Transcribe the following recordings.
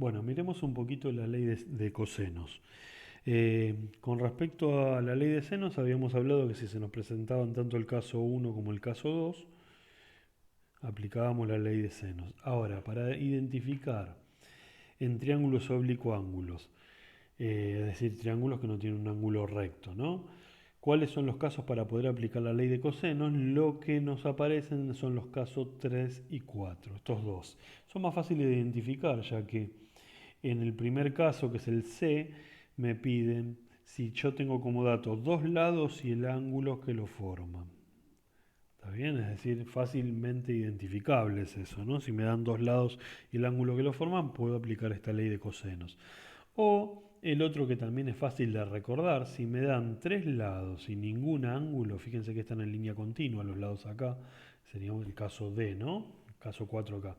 Bueno, miremos un poquito la ley de cosenos. Con respecto a la ley de senos, habíamos hablado que si se nos presentaban tanto el caso 1 como el caso 2, aplicábamos la ley de senos. Ahora, para identificar en triángulos oblicuángulos, es decir, triángulos que no tienen un ángulo recto, ¿no? ¿Cuáles son los casos para poder aplicar la ley de cosenos? Lo que nos aparecen son los casos 3 y 4, estos dos. Son más fáciles de identificar, ya que en el primer caso, que es el C, me piden si yo tengo como dato dos lados y el ángulo que lo forman. ¿Está bien? Es decir, fácilmente identificable es eso, ¿no? Si me dan dos lados y el ángulo que lo forman, puedo aplicar esta ley de cosenos. O el otro que también es fácil de recordar, si me dan tres lados y ningún ángulo, fíjense que están en línea continua los lados acá, sería el caso D, ¿no? Caso 4 acá.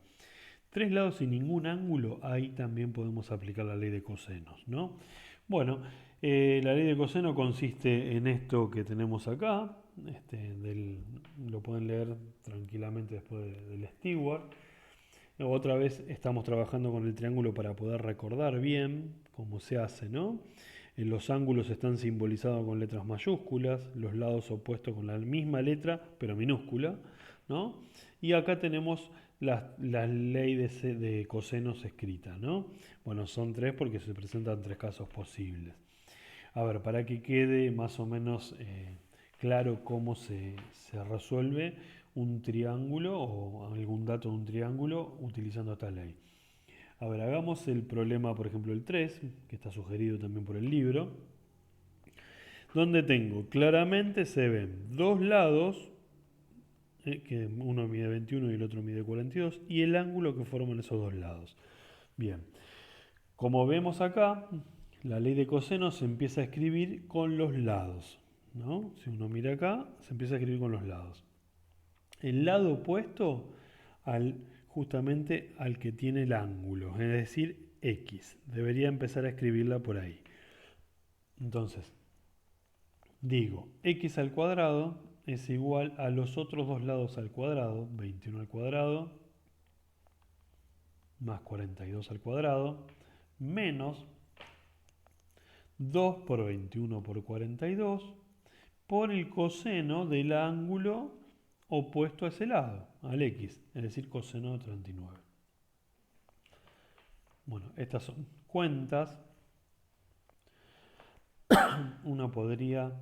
Tres lados y ningún ángulo, ahí también podemos aplicar la ley de cosenos, ¿no? Bueno, la ley de coseno consiste en esto que tenemos acá, lo pueden leer tranquilamente después del Stewart. Otra vez estamos trabajando con el triángulo para poder recordar bien cómo se hace, ¿no? Los ángulos están simbolizados con letras mayúsculas, los lados opuestos con la misma letra, pero minúscula, ¿no? Y acá tenemos la ley de cosenos escrita, ¿no? Bueno, son tres porque se presentan tres casos posibles. A ver, para que quede más o menos claro cómo se resuelve un triángulo o algún dato de un triángulo utilizando esta ley. A ver, hagamos el problema, por ejemplo, el 3, que está sugerido también por el libro, donde tengo claramente se ven dos lados, que uno mide 21 y el otro mide 42, y el ángulo que forman esos dos lados. Bien, como vemos acá, la ley de cosenos se empieza a escribir con los lados, ¿no? Si uno mira acá, se empieza a escribir con los lados. El lado opuesto justamente al que tiene el ángulo, es decir, X. Debería empezar a escribirla por ahí. Entonces, digo, X al cuadrado es igual a los otros dos lados al cuadrado, 21 al cuadrado, más 42 al cuadrado, menos 2 por 21 por 42, por el coseno del ángulo opuesto a ese lado, al X, es decir, coseno de 39. Bueno, estas son cuentas. Uno podría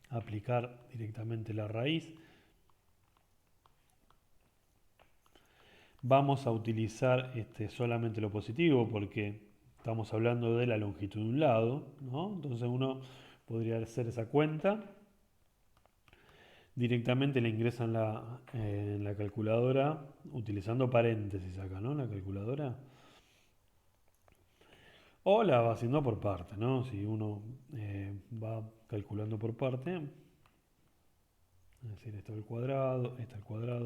aplicar directamente la raíz. Vamos a utilizar solamente lo positivo porque estamos hablando de la longitud de un lado, ¿no? Entonces uno podría hacer esa cuenta. Directamente la ingresa en la calculadora utilizando paréntesis acá, ¿no? La calculadora. O la va haciendo por parte, ¿no? Si uno va calculando por parte, es decir, esto al cuadrado,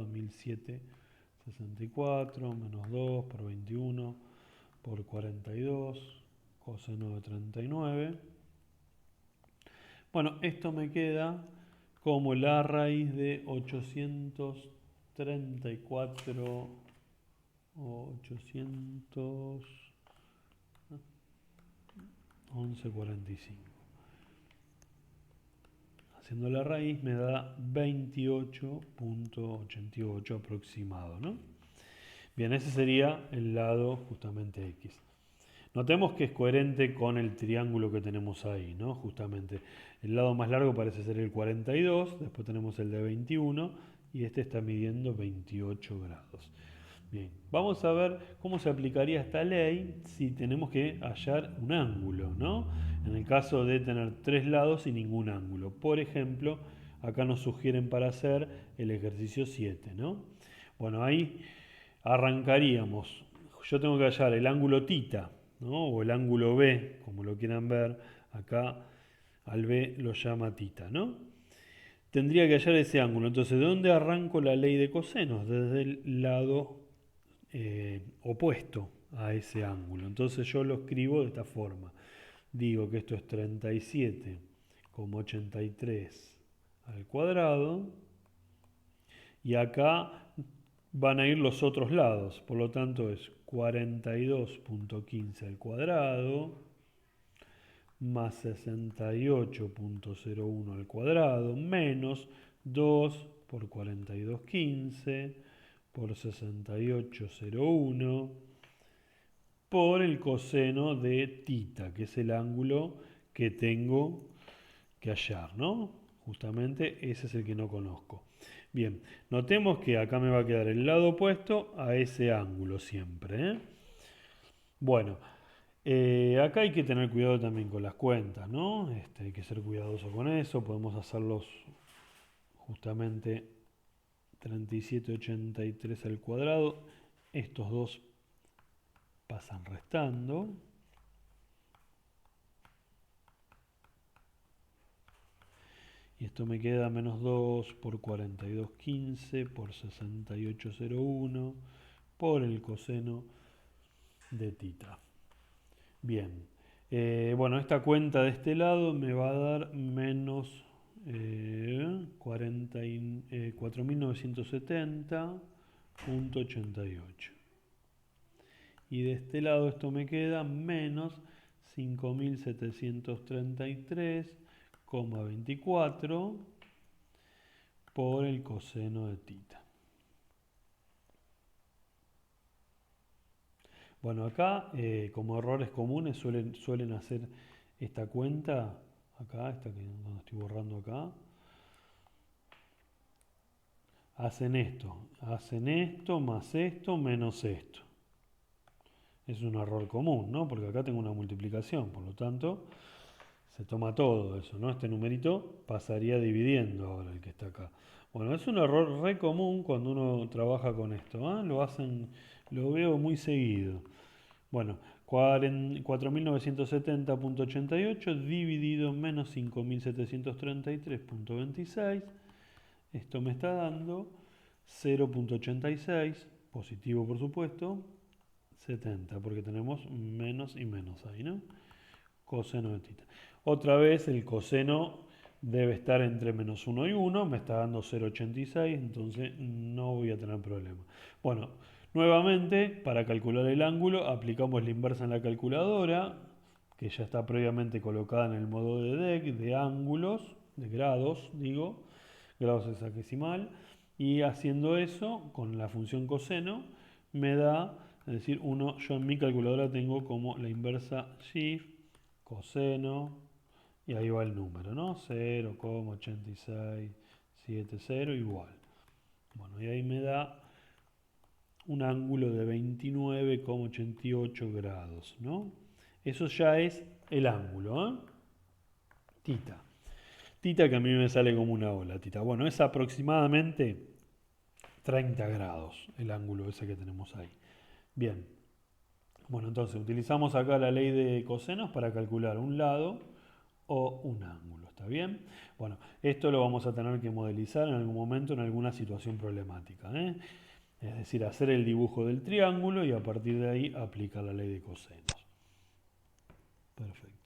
1764 menos 2 por 21 por 42, coseno de 39. Bueno, esto me queda como la raíz de 834 o 811,45. Haciendo la raíz me da 28,88 aproximado, ¿no? Bien, ese sería el lado justamente X. Notemos que es coherente con el triángulo que tenemos ahí, ¿no? Justamente el lado más largo parece ser el 42, después tenemos el de 21 y este está midiendo 28 grados. Bien, vamos a ver cómo se aplicaría esta ley si tenemos que hallar un ángulo, ¿no? En el caso de tener tres lados y ningún ángulo. Por ejemplo, acá nos sugieren para hacer el ejercicio 7, ¿no? Bueno, ahí arrancaríamos. Yo tengo que hallar el ángulo tita, ¿no? O el ángulo B, como lo quieran ver. Acá al B lo llama tita, ¿no? Tendría que hallar ese ángulo. Entonces, ¿de dónde arranco la ley de cosenos? Desde el lado opuesto a ese ángulo. Entonces yo lo escribo de esta forma. Digo que esto es 37,83 al cuadrado. Y acá van a ir los otros lados. Por lo tanto es 42.15 al cuadrado más 68.01 al cuadrado menos 2 por 42.15 por 68.01 por el coseno de tita, que es el ángulo que tengo que hallar, ¿no? Justamente ese es el que no conozco. Bien, notemos que acá me va a quedar el lado opuesto a ese ángulo siempre, ¿eh? Bueno, acá hay que tener cuidado también con las cuentas, ¿no? Hay que ser cuidadoso con eso. Podemos hacerlos justamente 37,83 al cuadrado. Estos dos pasan restando. Y esto me queda menos 2 por 42,15 por 68,01 por el coseno de tita. Bien, bueno, esta cuenta de este lado me va a dar menos 4.970.88. Y de este lado esto me queda menos 5.733,24 por el coseno de tita. Bueno, acá como errores comunes suelen hacer esta cuenta, acá, esta que no estoy borrando acá, hacen esto más esto menos esto. Es un error común, ¿no? Porque acá tengo una multiplicación, por lo tanto se toma todo eso, ¿no? Este numerito pasaría dividiendo ahora el que está acá. Bueno, es un error re común cuando uno trabaja con esto, ¿eh? Lo veo muy seguido. Bueno, 4.970.88 dividido menos 5.733.26. Esto me está dando 0.86, positivo por supuesto, 70, porque tenemos menos y menos ahí, ¿no? Coseno de tita. Otra vez el coseno debe estar entre menos 1 y 1, me está dando 0,86, entonces no voy a tener problema. Bueno, nuevamente, para calcular el ángulo, aplicamos la inversa en la calculadora, que ya está previamente colocada en el modo de DEC, de ángulos, de grados, digo, grados hexadecimal, y haciendo eso, con la función coseno, me da, es decir, yo en mi calculadora tengo como la inversa shift, coseno, y ahí va el número, ¿no? 0,8670 igual. Bueno, y ahí me da un ángulo de 29,88 grados, ¿no? Eso ya es el ángulo, ¿eh? Tita. Tita que a mí me sale como una ola, tita. Bueno, es aproximadamente 30 grados el ángulo ese que tenemos ahí. Bien. Bueno, entonces utilizamos acá la ley de cosenos para calcular un lado o un ángulo, ¿está bien? Bueno, esto lo vamos a tener que modelizar en algún momento en alguna situación problemática, ¿eh? Es decir, hacer el dibujo del triángulo y a partir de ahí aplicar la ley de cosenos. Perfecto.